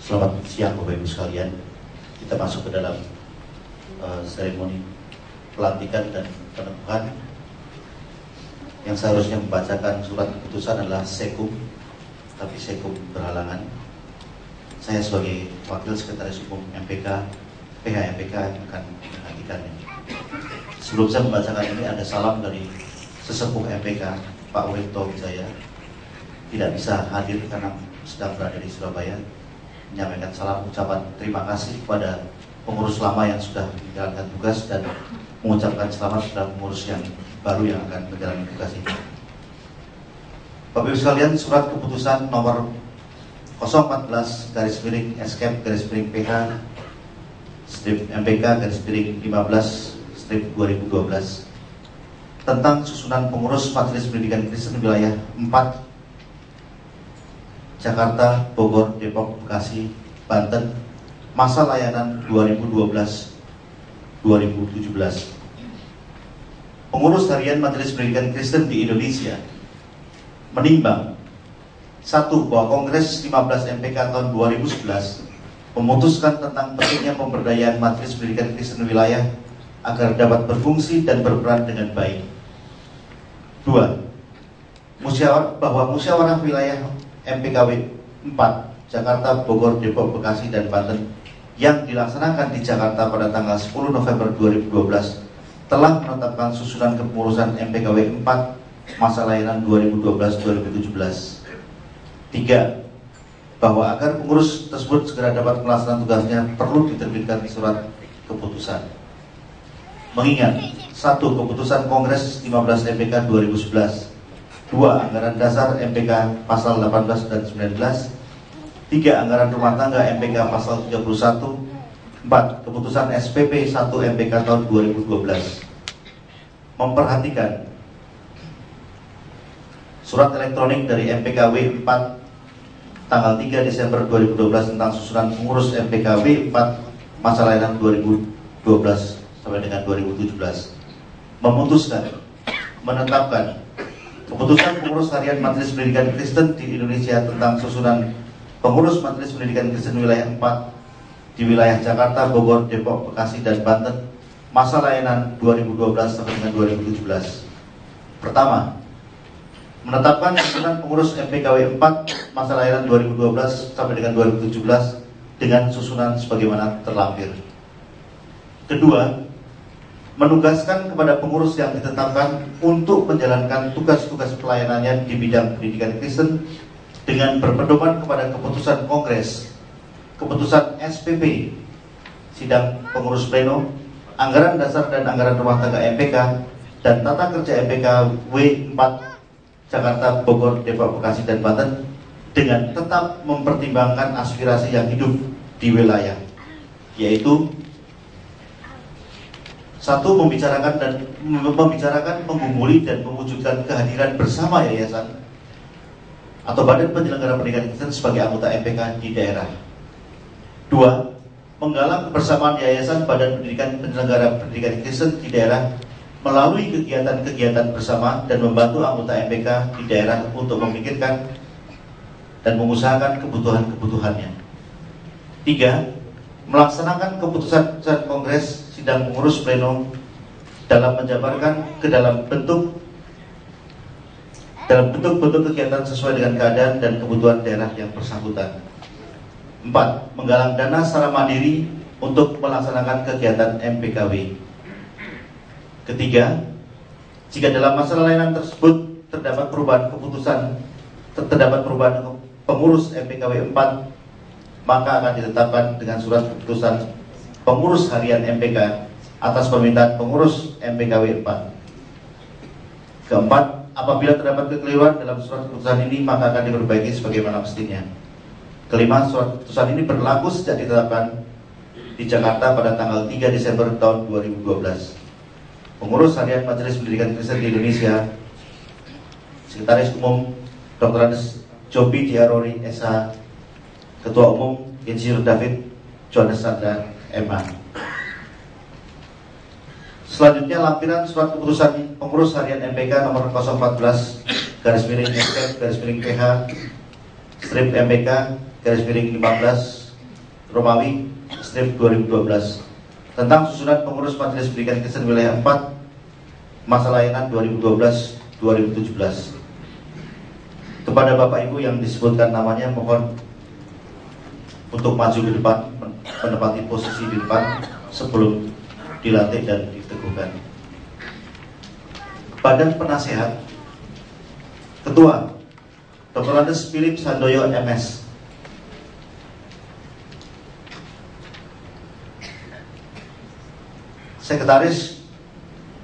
Selamat siang Bapak Ibu sekalian. Kita masuk ke dalam seremoni pelantikan dan peneguhan. Yang seharusnya membacakan surat keputusan adalah Sekum, tapi Sekum berhalangan. Saya sebagai Wakil Sekretaris Umum MPK, PH MPK yang akan menggantikannya. Sebelum saya membacakan ini, ada salam dari sesepuh MPK, Pak Wito Wijaya. Tidak bisa hadir karena sedang berada di Surabaya. Menyampaikan salam ucapan terima kasih kepada pengurus lama yang sudah menjalankan tugas dan mengucapkan selamat kepada pengurus yang baru yang akan menjalani tugas ini. Bapak Ibu sekalian, surat keputusan nomor 014/SKEP/PH MPK/15/2012 tentang susunan pengurus Majelis Pendidikan Kristen wilayah 4 Jakarta, Bogor, Depok, Bekasi, Banten, masa layanan 2012-2017. Pengurus harian Majelis Pendidikan Kristen di Indonesia menimbang, 1. Bahwa Kongres 15 MPK tahun 2011 memutuskan tentang pentingnya pemberdayaan Majelis Pendidikan Kristen wilayah agar dapat berfungsi dan berperan dengan baik. 2. Bahwa musyawarah wilayah MPKW 4 Jakarta, Bogor, Depok, Bekasi, dan Banten yang dilaksanakan di Jakarta pada tanggal 10 November 2012 telah menetapkan susunan kepengurusan MPKW 4 masa layanan 2012-2017. 3. Bahwa agar pengurus tersebut segera dapat melaksanakan tugasnya perlu diterbitkan surat keputusan. Mengingat 1. Keputusan Kongres 15 MPK 2011, 2. Anggaran dasar MPK pasal 18 dan 19, 3. Anggaran rumah tangga MPK pasal 31, 4. Keputusan SPP 1 MPK tahun 2012. Memperhatikan surat elektronik dari MPKW 4 tanggal 3 Desember 2012 tentang susunan pengurus MPKW 4 masa layanan 2012 sampai dengan 2017 memutuskan menetapkan keputusan pengurus harian Majelis Pendidikan Kristen di Indonesia tentang susunan pengurus Majelis Pendidikan Kristen wilayah 4 di wilayah Jakarta, Bogor, Depok, Bekasi, dan Banten masa layanan 2012 sampai dengan 2017. Pertama, menetapkan susunan pengurus MPKW 4 masa layanan 2012 sampai dengan 2017 dengan susunan sebagaimana terlampir. Kedua, menugaskan kepada pengurus yang ditetapkan untuk menjalankan tugas-tugas pelayanannya di bidang pendidikan Kristen dengan berpedoman kepada keputusan Kongres, keputusan SPP, sidang pengurus pleno, anggaran dasar dan anggaran rumah tangga MPK, dan tata kerja MPK W4 Jakarta, Bogor, Depok, Bekasi, dan Banten dengan tetap mempertimbangkan aspirasi yang hidup di wilayah, yaitu 1. Membicarakan, menggumuli, dan mewujudkan kehadiran bersama yayasan atau badan penyelenggara pendidikan Kristen sebagai anggota MPK di daerah. 2. Menggalang kebersamaan yayasan badan penyelenggara pendidikan Kristen di daerah melalui kegiatan-kegiatan bersama dan membantu anggota MPK di daerah untuk memikirkan dan mengusahakan kebutuhan-kebutuhannya. 3. Melaksanakan keputusan Kongres sidang pengurus pleno dalam menjabarkan ke dalam bentuk kegiatan sesuai dengan keadaan dan kebutuhan daerah yang bersangkutan. 4. Menggalang dana secara mandiri untuk melaksanakan kegiatan MPKW. Ketiga, jika dalam masa layanan tersebut terdapat perubahan pengurus MPKW 4, maka akan ditetapkan dengan surat keputusan pengurus harian MPK atas permintaan pengurus MPKW 4. Keempat, apabila terdapat kekeliruan dalam surat keputusan ini, maka akan diperbaiki sebagaimana mestinya. Kelima, surat keputusan ini berlaku sejak ditetapkan di Jakarta pada tanggal 3 Desember tahun 2012. Pengurus harian Majelis Pendidikan Kristen di Indonesia, Sekretaris Umum Dr. Andes Jobi Diarori SH, Ketua Umum Insinyur David Johannes Sandra MA. Selanjutnya lampiran surat keputusan pengurus harian MPK nomor 014/SK/PH strip MPK /15 Romawi strip 2012 tentang susunan pengurus Majelis Pendidikan Kristen Wilayah 4 masa layanan 2012-2017. Kepada Bapak Ibu yang disebutkan namanya, mohon untuk maju ke depan, menempati posisi di depan sebelum dilantik dan diteguhkan. Badan Penasehat, Ketua Dr. Andes Philip Sandoyo MS. Sekretaris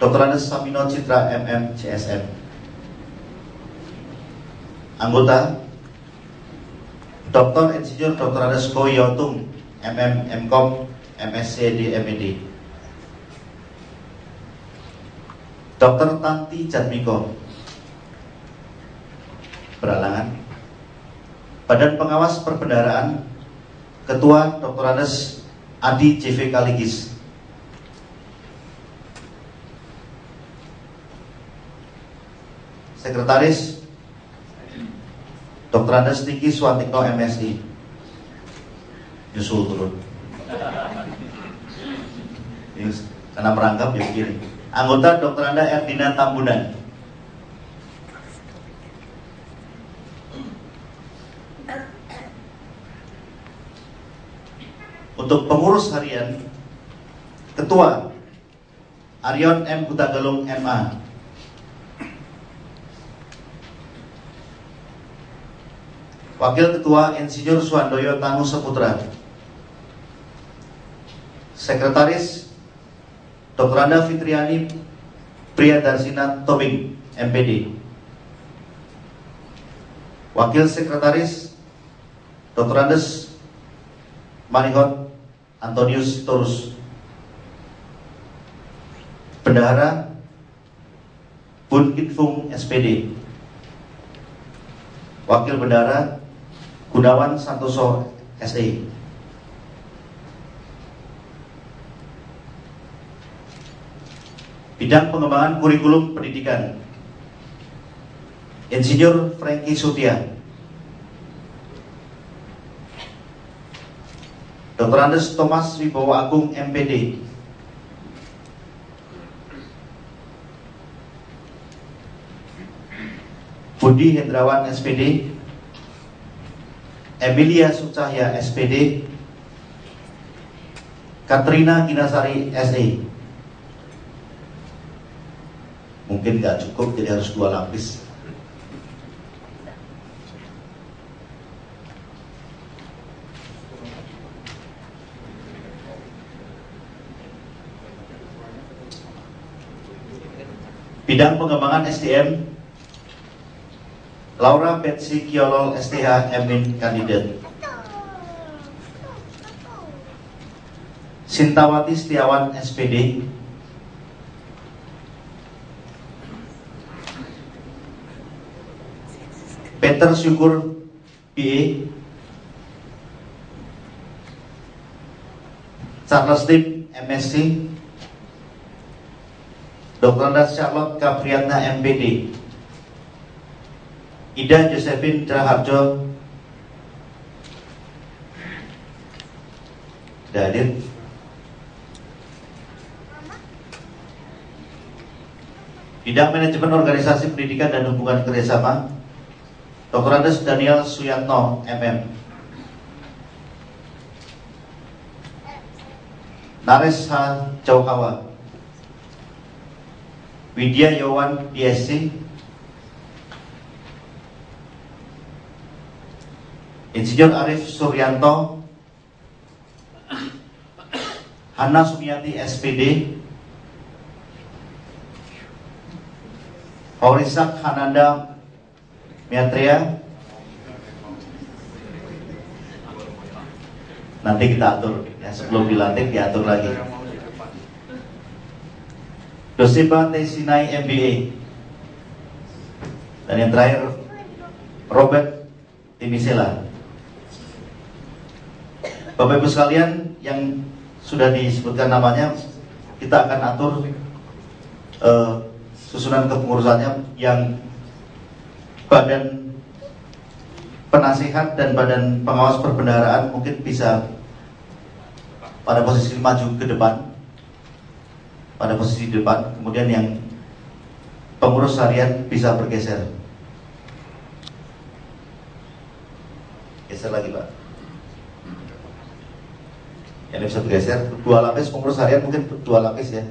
Dr. Andes Samino Citra MM CSM. Anggota Dr. Insinyur Dr. Andes Ko Yotung MM MKom MSc di MED. Dr. Tanti Jatmiko beralangan. Badan Pengawas Perbendaharaan, Ketua Dr. Andes Adi JV Kaligis. Sekretaris Dr. Andes Niki Swantikno MSI. Nyusul turun. Karena merangkap ya begini. Anggota Dr. Anda Erdina Tambunan. Untuk pengurus harian, Ketua Aryon M. Hutagalung MA. Wakil Ketua Insinyur Suandoyo Tanu Seputra. Sekretaris Dr. Anda Fitriani Priyadarsina Tobing MPD. Wakil Sekretaris Dr. Andes Manihot Antonius Torus. Bendahara Bun Kitfung SPD. Wakil Bendahara Gunawan Santoso SE. Bidang Pengembangan Kurikulum Pendidikan, Insinyur Franky Sutia. Dr. Andes Thomas Wibowo Agung MPD. Budi Hendrawan SPD. Emilia Sucahya SPD. Katrina Kinasari SE. Mungkin nggak cukup, jadi harus 2 lapis. Bidang Pengembangan SDM, Laura Betsy Kiolol STH Emin Kandidat. Sintawati Setiawan SPD. Peter Syukur PE. Charles Lim MSc. Dr. Andes Charlotte Kapriatna MPD. Ida Josephine Draharjo. Tidak hadir. Bidang Manajemen Organisasi Pendidikan dan Hubungan Kerjasama, Dr. Andes Daniel Suyatno MM. Nares H. Jaukawa. Widya Yowan DSC. Insinyur Arif Suryanto. Hana Sumiati SPD. Aurisak Hananda Miatria. Nanti kita atur ya, sebelum dilantik diatur lagi. Dosiba Tesinai MBA. Dan yang terakhir Robert Timisela. Bapak Ibu sekalian yang sudah disebutkan namanya, kita akan atur susunan kepengurusannya, yang Badan Penasehat dan Badan Pengawas Perbendaharaan mungkin bisa pada posisi maju ke depan, pada posisi depan. Kemudian yang pengurus harian bisa bergeser. Geser lagi, Pak. Ini bisa bergeser. 2 lapis pengurus harian, mungkin 2 lapis ya.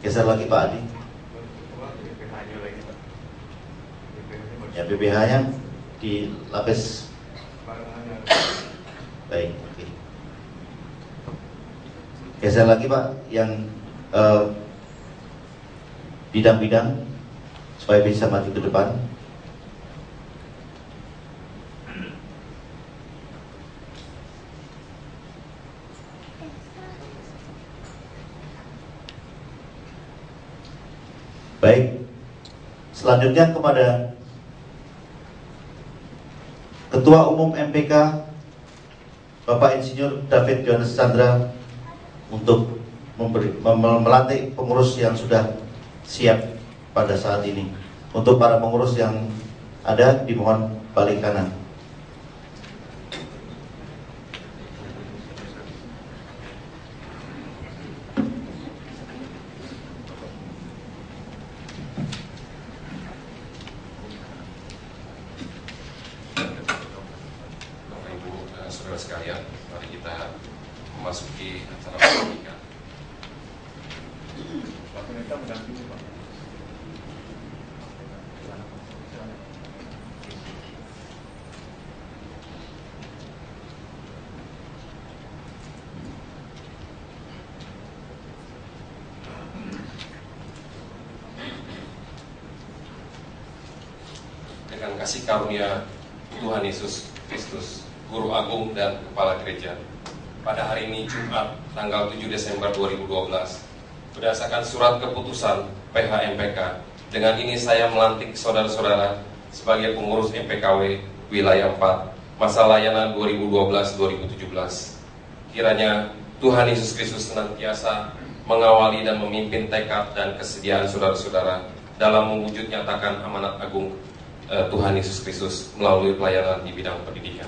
Geser lagi Pak Adi. Ya, BPH-nya di lapis. Baik, oke. Geser lagi Pak yang bidang-bidang supaya bisa maju ke depan. Baik, selanjutnya kepada Ketua Umum MPK Bapak Insinyur David Johannes Chandra untuk melantik pengurus yang sudah siap pada saat ini. Untuk para pengurus yang ada, dimohon balik kanan. Saudara sekalian, mari kita memasuki acara pelantikan. Pak Pendeta mendampingi Pak. Dengan kasih karunia Tuhan Yesus Kristus, Guru Agung dan Kepala Gereja, pada hari ini Jumat tanggal 7 Desember 2012, berdasarkan surat keputusan PH MPK, dengan ini saya melantik saudara-saudara sebagai pengurus MPKW Wilayah 4 masa layanan 2012-2017. Kiranya Tuhan Yesus Kristus senantiasa mengawali dan memimpin tekad dan kesediaan saudara-saudara dalam mewujud nyatakan amanat agung Tuhan Yesus Kristus melalui pelayanan di bidang pendidikan.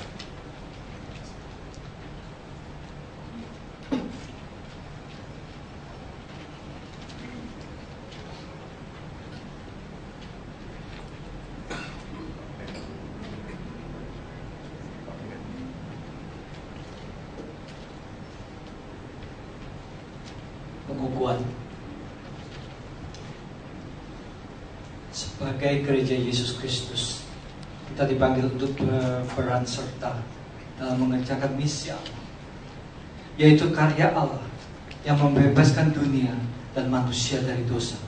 Pengukuhan. Sebagai Gereja Yesus Kristus, kita dipanggil untuk berperan serta dalam mengerjakan misi Allah, yaitu karya Allah yang membebaskan dunia dan manusia dari dosa,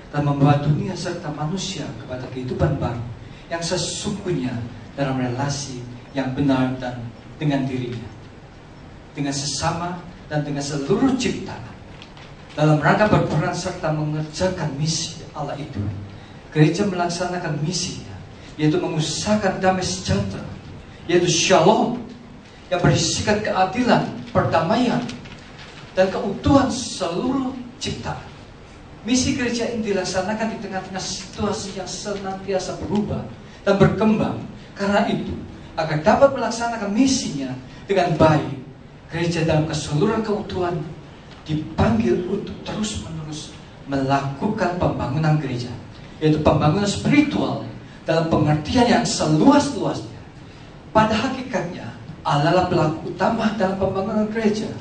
dan membawa dunia serta manusia kepada kehidupan baru yang sesungguhnya dalam relasi yang benar dan dengan dirinya, dengan sesama dan dengan seluruh ciptaan. Dalam rangka berperan serta mengerjakan misi Allah itu, gereja melaksanakan misinya, yaitu mengusahakan damai sejahtera, yaitu shalom, yang berisikan keadilan, perdamaian, dan keutuhan seluruh ciptaan. Misi gereja ini dilaksanakan di tengah-tengah situasi yang senantiasa berubah dan berkembang. Karena itu, agar dapat melaksanakan misinya dengan baik, gereja dalam keseluruhan keutuhan dipanggil untuk terus-menerus melakukan pembangunan gereja, yaitu pembangunan spiritual dalam pengertian yang seluas-luasnya. Pada hakikatnya, Allah adalah pelaku utama dalam pembangunan gereja.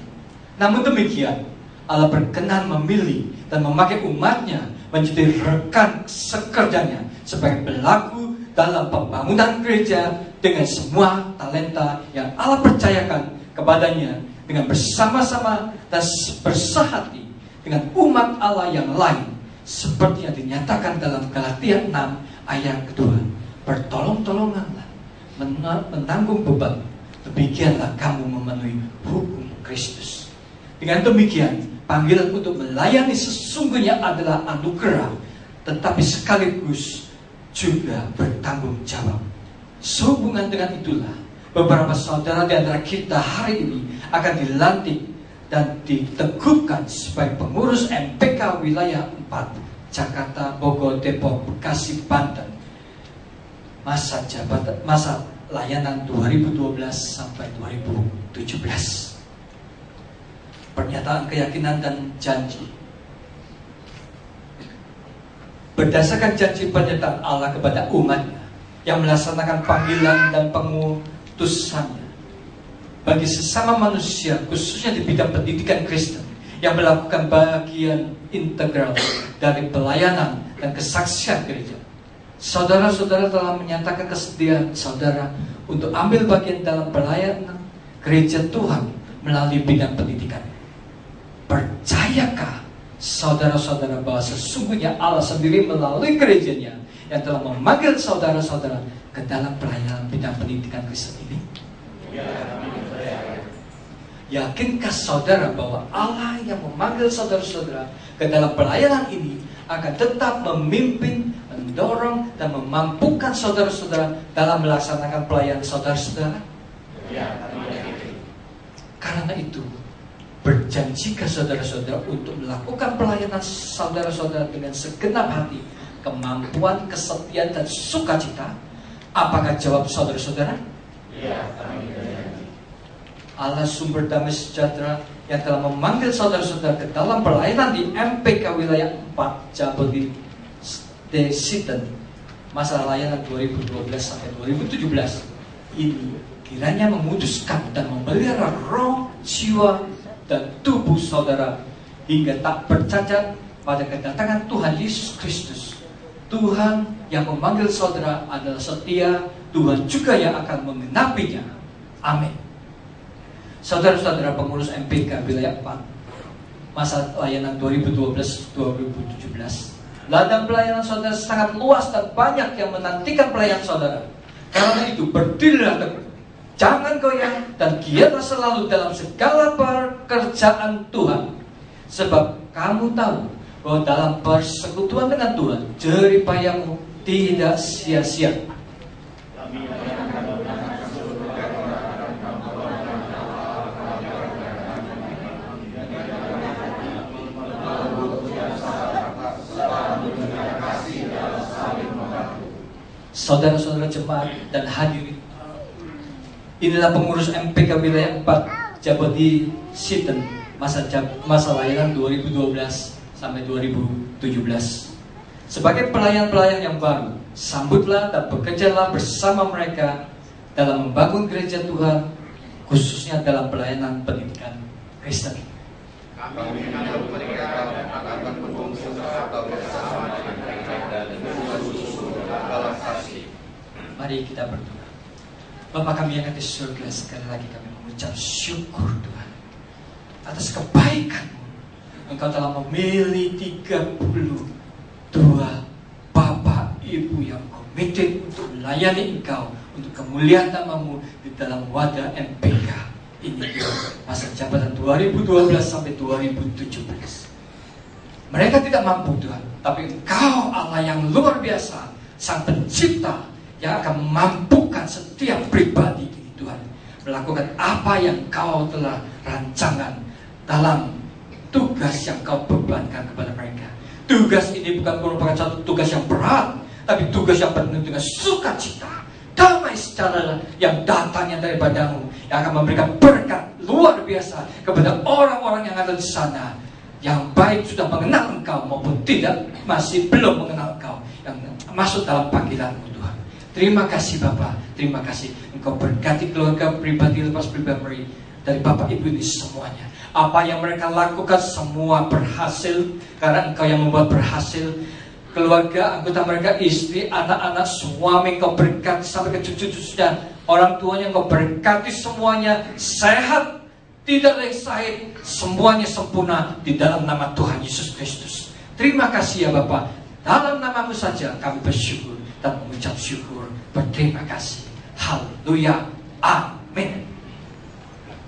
Namun demikian, Allah berkenan memilih dan memakai umatnya menjadi rekan sekerjanya sebagai pelaku dalam pembangunan gereja dengan semua talenta yang Allah percayakan kepadanya, dengan bersama-sama dan bersahati dengan umat Allah yang lain, seperti yang dinyatakan dalam Galatia 6 ayat kedua. Bertolong-tolonganlah menanggung beban, demikianlah kamu memenuhi hukum Kristus. Dengan demikian, panggilan untuk melayani sesungguhnya adalah anugerah, tetapi sekaligus juga bertanggung jawab. Sehubungan dengan itulah, beberapa saudara di antara kita hari ini akan dilantik dan diteguhkan sebagai pengurus MPK Wilayah 4 Jakarta, Bogor, Depok, Bekasi, Banten. Masa layanan 2012 sampai 2017. Pernyataan keyakinan dan janji. Berdasarkan janji pernyataan Allah kepada umatnya yang melaksanakan panggilan dan pengutusannya bagi sesama manusia, khususnya di bidang pendidikan Kristen, yang melakukan bagian integral dari pelayanan dan kesaksian gereja. Saudara-saudara telah menyatakan kesediaan saudara untuk ambil bagian dalam pelayanan gereja Tuhan melalui bidang pendidikan. Percayakah saudara-saudara bahwa sesungguhnya Allah sendiri melalui gerejanya yang telah memanggil saudara-saudara ke dalam pelayanan bidang pendidikan Kristen ini? Yakinkah saudara bahwa Allah yang memanggil saudara-saudara ke dalam pelayanan ini akan tetap memimpin, mendorong, dan memampukan saudara-saudara dalam melaksanakan pelayanan saudara-saudara? Karena itu, berjanjikah saudara-saudara untuk melakukan pelayanan saudara-saudara dengan segenap hati, kemampuan, kesetiaan, dan sukacita? Apakah jawab saudara-saudara? Allah sumber damai sejahtera yang telah memanggil saudara-saudara ke dalam pelayanan di MPK wilayah 4 Jabodetabek masa layanan 2012 sampai 2017 ini kiranya memutuskan dan memelihara roh, jiwa, dan tubuh saudara hingga tak bercacat pada kedatangan Tuhan Yesus Kristus. Tuhan yang memanggil saudara adalah setia, Tuhan juga yang akan menggenapinya. Amin. Saudara-saudara pengurus MPK wilayah 4 masa layanan 2012-2017, ladang pelayanan saudara sangat luas dan banyak yang menantikan pelayanan saudara. Karena itu berdirilah teguh, jangan goyah, dan giatlah selalu dalam segala pekerjaan Tuhan. Sebab kamu tahu bahwa dalam persekutuan dengan Tuhan, jerih payahmu tidak sia-sia. Saudara-saudara jemaat dan hadirin, inilah pengurus MPK wilayah 4 Jabodetabek masa layanan 2012 sampai 2017. Sebagai pelayan-pelayan yang baru, sambutlah dan bekerjalah bersama mereka dalam membangun gereja Tuhan, khususnya dalam pelayanan pendidikan Kristen. Kami mereka akan berfungsi serta bersama dengan mereka dan dalam kasih. Mari kita berdoa. Bapa kami yang ada di surga, sekali lagi kami mengucap syukur Tuhan atas kebaikan-Mu. Engkau telah memilih 32 Bapak Ibu yang komited untuk melayani Engkau, untuk kemuliaan nama-Mu di dalam wadah MPK ini masa jabatan 2012 sampai 2017. Mereka tidak mampu Tuhan, tapi Engkau Allah yang luar biasa, Sang Pencipta yang akan memampukan setiap pribadi ini Tuhan melakukan apa yang Kau telah rancangkan dalam tugas yang Kau bebankan kepada mereka. Tugas ini bukan merupakan satu tugas yang berat, tapi tugas yang penuh dengan sukacita, damai sejahtera yang datangnya daripada-Mu, yang akan memberikan berkat luar biasa kepada orang-orang yang ada di sana, yang baik sudah mengenal Engkau maupun tidak, masih belum mengenal Engkau, yang masuk dalam panggilan-Mu Tuhan. Terima kasih Bapa, terima kasih Engkau berkati keluarga pribadi lepas pribadi dari Bapak Ibu ini semuanya. Apa yang mereka lakukan semua berhasil karena Engkau yang membuat berhasil. Keluarga, anggota mereka, istri, anak-anak, suami Engkau berkati sampai ke cucu-cucunya, orang tuanya Engkau berkati semuanya sehat, tidak ada yang sakit, semuanya sempurna di dalam nama Tuhan Yesus Kristus. Terima kasih ya Bapa. Dalam nama-Mu saja kami bersyukur dan mengucap syukur, berterima kasih. Haleluya, amin.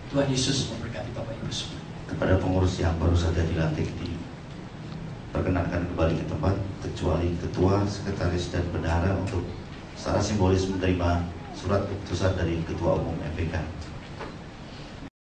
Tuhan Yesus memberkati Bapak Ibu semua. Kepada pengurus yang baru saja dilantik, diperkenankan kembali ke tempat, kecuali ketua, sekretaris, dan bendahara untuk secara simbolis menerima surat keputusan dari Ketua Umum MPK.